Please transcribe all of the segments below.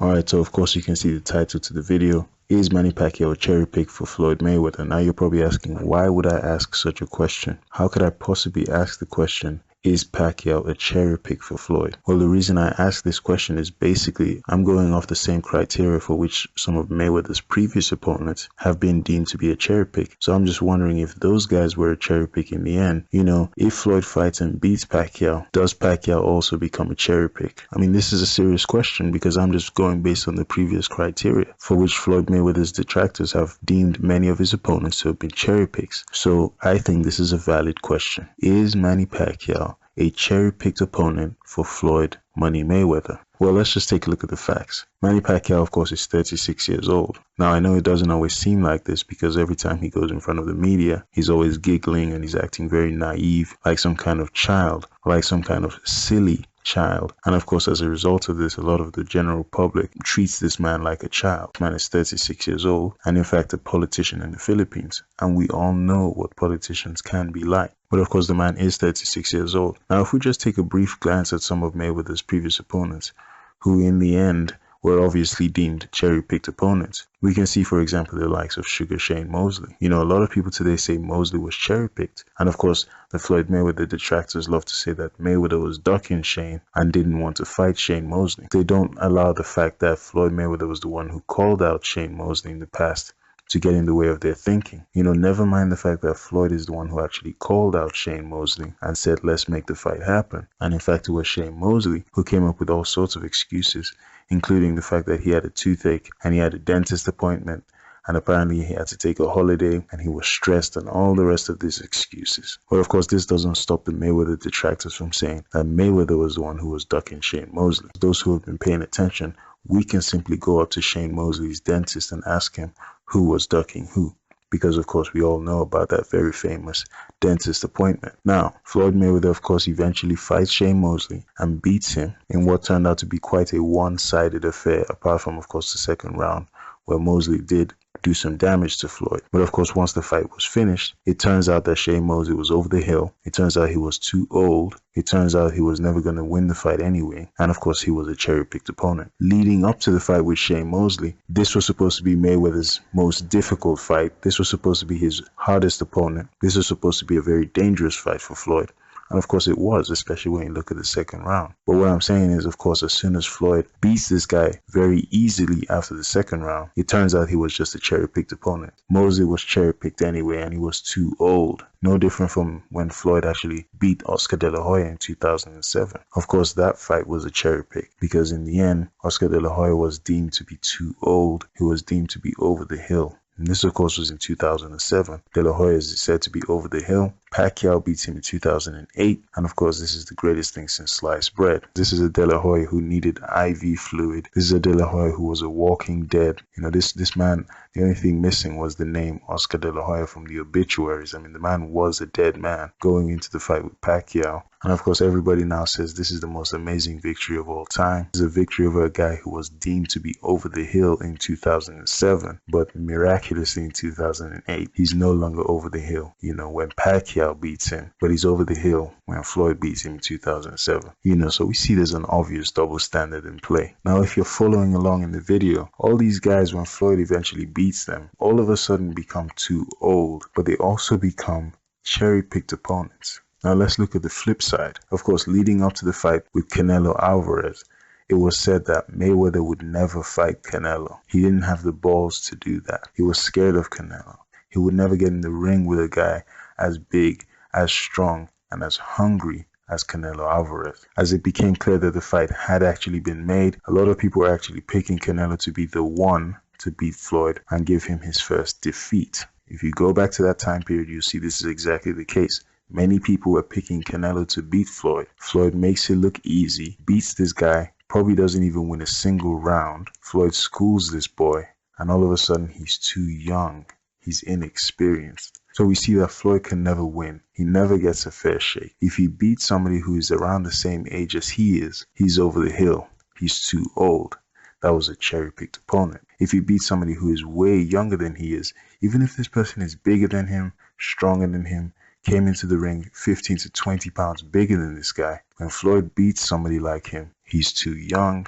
Alright, so of course you can see the title to the video. Is Manny Pacquiao a cherry pick for Floyd Mayweather? Now you're probably asking, why would I ask such a question? How could I possibly ask the question, is Pacquiao a cherry pick for Floyd? Well, the reason I ask this question is basically I'm going off the same criteria for which some of Mayweather's previous opponents have been deemed to be a cherry pick. So I'm just wondering if those guys were a cherry pick in the end. You know, if Floyd fights and beats Pacquiao, does Pacquiao also become a cherry pick? I mean, this is a serious question because I'm just going based on the previous criteria for which Floyd Mayweather's detractors have deemed many of his opponents to have been cherry picks. So I think this is a valid question. Is Manny Pacquiao a cherry-picked opponent for Floyd Money Mayweather? Well, let's just take a look at the facts. Manny Pacquiao, of course, is 36 years old. Now, I know it doesn't always seem like this because every time he goes in front of the media, he's always giggling and he's acting very naive, like some kind of child, like some kind of silly child. And of course, as a result of this, a lot of the general public treats this man like a child. This man is 36 years old and in fact a politician in the Philippines. And we all know what politicians can be like. But of course, the man is 36 years old. Now, if we just take a brief glance at some of Mayweather's previous opponents, who in the end were obviously deemed cherry-picked opponents, we can see, for example, the likes of Sugar Shane Mosley. You know, a lot of people today say Mosley was cherry-picked. And of course, the Floyd Mayweather detractors love to say that Mayweather was ducking Shane and didn't want to fight Shane Mosley. They don't allow the fact that Floyd Mayweather was the one who called out Shane Mosley in the past to get in the way of their thinking. You know, never mind the fact that Floyd is the one who actually called out Shane Mosley and said, let's make the fight happen. And in fact, it was Shane Mosley who came up with all sorts of excuses, including the fact that he had a toothache and he had a dentist appointment and apparently he had to take a holiday and he was stressed and all the rest of these excuses. But of course, this doesn't stop the Mayweather detractors from saying that Mayweather was the one who was ducking Shane Mosley. Those who have been paying attention, we can simply go up to Shane Mosley's dentist and ask him who was ducking who, because of course we all know about that very famous dentist appointment. Now, Floyd Mayweather of course eventually fights Shane Mosley and beats him in what turned out to be quite a one-sided affair, apart from of course the second round where Mosley did do some damage to Floyd. But of course, once the fight was finished, it turns out that Shane Mosley was over the hill. It turns out he was too old. It turns out he was never going to win the fight anyway. And of course, he was a cherry-picked opponent. Leading up to the fight with Shane Mosley, this was supposed to be Mayweather's most difficult fight. This was supposed to be his hardest opponent. This was supposed to be a very dangerous fight for Floyd. And of course it was, especially when you look at the second round. But what I'm saying is, of course, as soon as Floyd beats this guy very easily after the second round, it turns out he was just a cherry-picked opponent. Mosley was cherry-picked anyway, and he was too old. No different from when Floyd actually beat Oscar De La Hoya in 2007. Of course, that fight was a cherry pick because in the end, Oscar De La Hoya was deemed to be too old. He was deemed to be over the hill. And this, of course, was in 2007. De La Hoya is said to be over the hill. Pacquiao beats him in 2008. And of course, this is the greatest thing since sliced bread. This is a De La Hoya who needed IV fluid. This is a De La Hoya who was a walking dead. You know, this man, the only thing missing was the name Oscar De La Hoya from the obituaries. I mean, the man was a dead man going into the fight with Pacquiao. And of course, everybody now says this is the most amazing victory of all time. It's a victory over a guy who was deemed to be over the hill in 2007, but miraculously in 2008, he's no longer over the hill. You know, when Pacquiao beats him, but he's over the hill when Floyd beats him in 2007. You know, so we see there's an obvious double standard in play. Now, if you're following along in the video, all these guys, when Floyd eventually beats them, all of a sudden become too old, but they also become cherry-picked opponents. Now let's look at the flip side. Of course, leading up to the fight with Canelo Alvarez, it was said that Mayweather would never fight Canelo. He didn't have the balls to do that. He was scared of Canelo. He would never get in the ring with a guy as big, as strong, and as hungry as Canelo Alvarez. As it became clear that the fight had actually been made, a lot of people were actually picking Canelo to be the one to beat Floyd and give him his first defeat. If you go back to that time period, you'll see this is exactly the case. Many people were picking Canelo to beat Floyd. Floyd makes it look easy, beats this guy, probably doesn't even win a single round. Floyd schools this boy, and all of a sudden he's too young. He's inexperienced. So we see that Floyd can never win. He never gets a fair shake. If he beats somebody who is around the same age as he is, he's over the hill. He's too old. That was a cherry-picked opponent. If he beats somebody who is way younger than he is, even if this person is bigger than him, stronger than him, came into the ring 15 to 20 pounds bigger than this guy, when Floyd beats somebody like him, he's too young,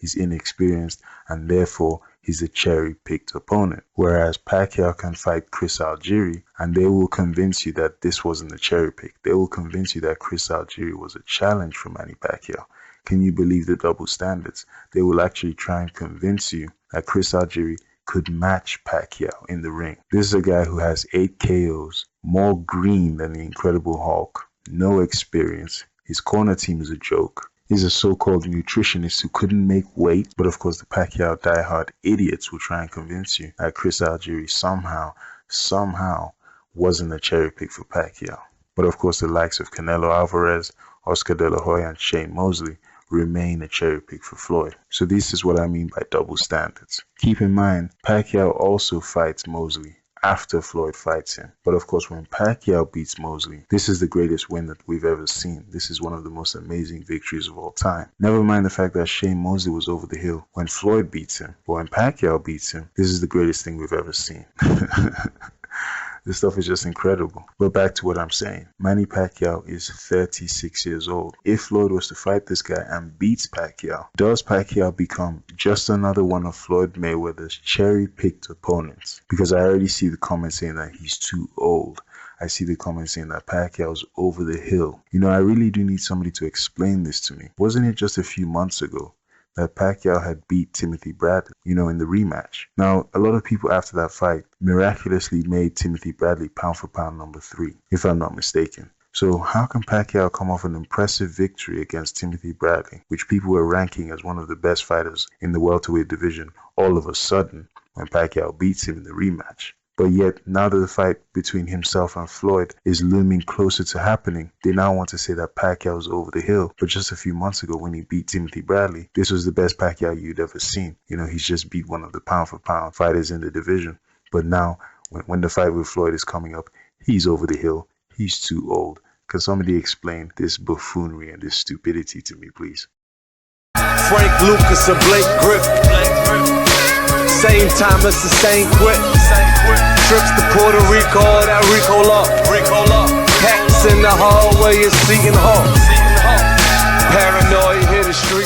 he's inexperienced, and therefore he's a cherry-picked opponent. Whereas Pacquiao can fight Chris Algieri, and they will convince you that this wasn't a cherry pick. They will convince you that Chris Algieri was a challenge for Manny Pacquiao. Can you believe the double standards? They will actually try and convince you that Chris Algieri could match Pacquiao in the ring. This is a guy who has 8 KOs, more green than the Incredible Hulk, no experience. His corner team is a joke. He's a so-called nutritionist who couldn't make weight, but of course the Pacquiao diehard idiots will try and convince you that Chris Algieri somehow wasn't a cherry pick for Pacquiao. But of course the likes of Canelo Alvarez, Oscar De La Hoya, and Shane Mosley remain a cherry pick for Floyd. So this is what I mean by double standards. Keep in mind, Pacquiao also fights Mosley after Floyd fights him. But of course, when Pacquiao beats Mosley, this is the greatest win that we've ever seen. This is one of the most amazing victories of all time. Never mind the fact that Shane Mosley was over the hill when Floyd beats him. But when Pacquiao beats him, this is the greatest thing we've ever seen. This stuff is just incredible. But back to what I'm saying. Manny Pacquiao is 36 years old. If Floyd was to fight this guy and beats Pacquiao, does Pacquiao become just another one of Floyd Mayweather's cherry-picked opponents? Because I already see the comments saying that he's too old. I see the comments saying that Pacquiao's over the hill. You know, I really do need somebody to explain this to me. Wasn't it just a few months ago that Pacquiao had beat Timothy Bradley, in the rematch? Now, a lot of people after that fight miraculously made Timothy Bradley pound for pound number 3, if I'm not mistaken. So how can Pacquiao come off an impressive victory against Timothy Bradley, which people were ranking as one of the best fighters in the welterweight division, all of a sudden when Pacquiao beats him in the rematch? But yet, now that the fight between himself and Floyd is looming closer to happening, they now want to say that Pacquiao is over the hill. But just a few months ago when he beat Timothy Bradley, this was the best Pacquiao you'd ever seen. He's just beat one of the pound-for-pound fighters in the division. But now, when the fight with Floyd is coming up, he's over the hill. He's too old. Can somebody explain this buffoonery and this stupidity to me, please? Frank Lucas or Blake Griffin. Same time, it's the same quit. Trips to Puerto Rico, that Rico law. Cats in the hallway, it's Seton Hall. Paranoid, hit the street.